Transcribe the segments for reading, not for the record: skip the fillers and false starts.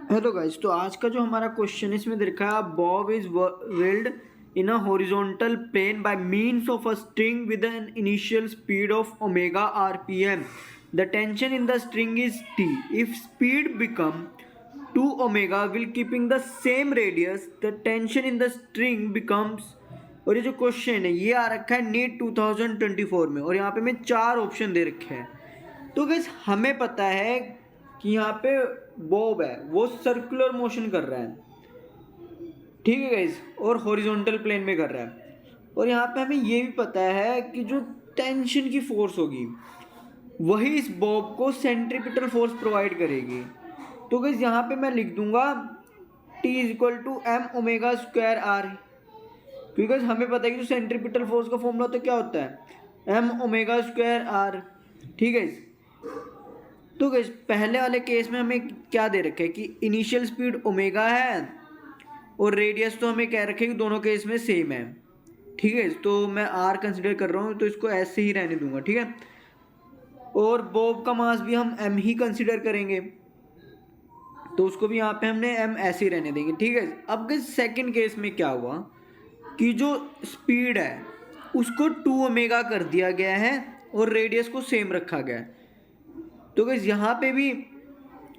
Hello guys, तो आज का जो हमारा क्वेश्चन है इसमें देखा है bob is whirled in a horizontal plane by means of a string with an initial speed of omega RPM. The tension in the string is T. If speed become 2 omega will keeping the same radius the tension in the string becomes. और ये जो question है ये आ रखा है NEET 2024 में और यहाँ पे मैं 4 ऑप्शन दे रखे हैं. तो गाइस हमें पता है कि यहाँ पे बॉब है वो सर्कुलर मोशन कर रहा है, ठीक है गाइस, और हॉरिजॉन्टल प्लेन में कर रहा है. और यहाँ पे हमें ये भी पता है कि जो टेंशन की फोर्स होगी वही इस बॉब को सेंट्रीपिटल फोर्स प्रोवाइड करेगी. तो गाइस यहाँ पे मैं लिख दूंगा T is equal to M omega square R, क्योंकि हमें पता है कि जो सेंट्रीपिटल फोर्स का फॉर्मूला तो क्या होता है एम ओमेगा स्क्वायर आर, ठीक है. तो गाइस पहले वाले केस में हमें क्या दे रखा है कि इनिशियल स्पीड ओमेगा है और रेडियस तो हमें कह रखे कि दोनों केस में सेम है, ठीक है. तो मैं आर कंसिडर कर रहा हूँ तो इसको ऐसे ही रहने दूंगा, ठीक है. और बॉब का मास भी हम एम ही कंसिडर करेंगे तो उसको भी यहाँ पे हमने एम ऐसे ही रहने देंगे, ठीक है. अब गाइस सेकेंड केस में क्या हुआ कि जो स्पीड है उसको 2 ओमेगा कर दिया गया है और रेडियस को सेम रखा गया है. तो गाइस यहाँ पे भी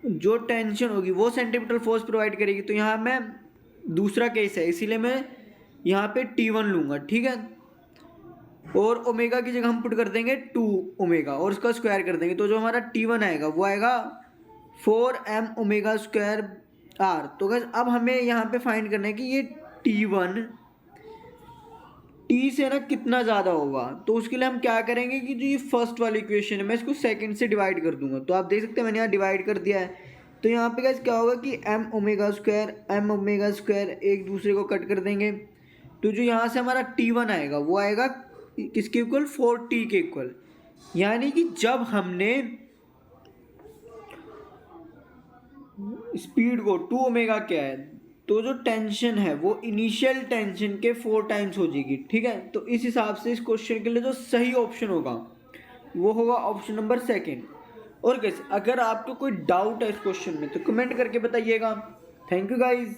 जो टेंशन होगी वो सेंट्रीपिटल फोर्स प्रोवाइड करेगी. तो यहाँ मैं दूसरा केस है इसीलिए मैं यहाँ पे T1 लूँगा, ठीक है. और ओमेगा की जगह हम पुट कर देंगे 2 ओमेगा और उसका स्क्वायर कर देंगे. तो जो हमारा T1 आएगा वो आएगा 4m ओमेगा स्क्वायर आर. तो गाइस अब हमें यहाँ पे फाइंड करना है कि ये T1 T से ना कितना ज़्यादा होगा. तो उसके लिए हम क्या करेंगे कि जो ये फर्स्ट वाली इक्वेशन है मैं इसको सेकंड से डिवाइड कर दूंगा. तो आप देख सकते हैं मैंने यहाँ डिवाइड कर दिया है. तो यहाँ पे गाइस क्या होगा कि m ओमेगा स्क्वायर एक दूसरे को कट कर देंगे. तो जो यहाँ से हमारा T1 आएगा वो आएगा किसके इक्वल 4t के इक्वल. यानी कि जब हमने स्पीड को 2 ओमेगा क्या है तो जो टेंशन है वो इनिशियल टेंशन के 4 टाइम्स हो जाएगी, ठीक है. तो इस हिसाब से इस क्वेश्चन के लिए जो सही ऑप्शन होगा वो होगा ऑप्शन नंबर सेकंड. और गाइस अगर आपको कोई डाउट है इस क्वेश्चन में तो कमेंट करके बताइएगा. Thank you guys.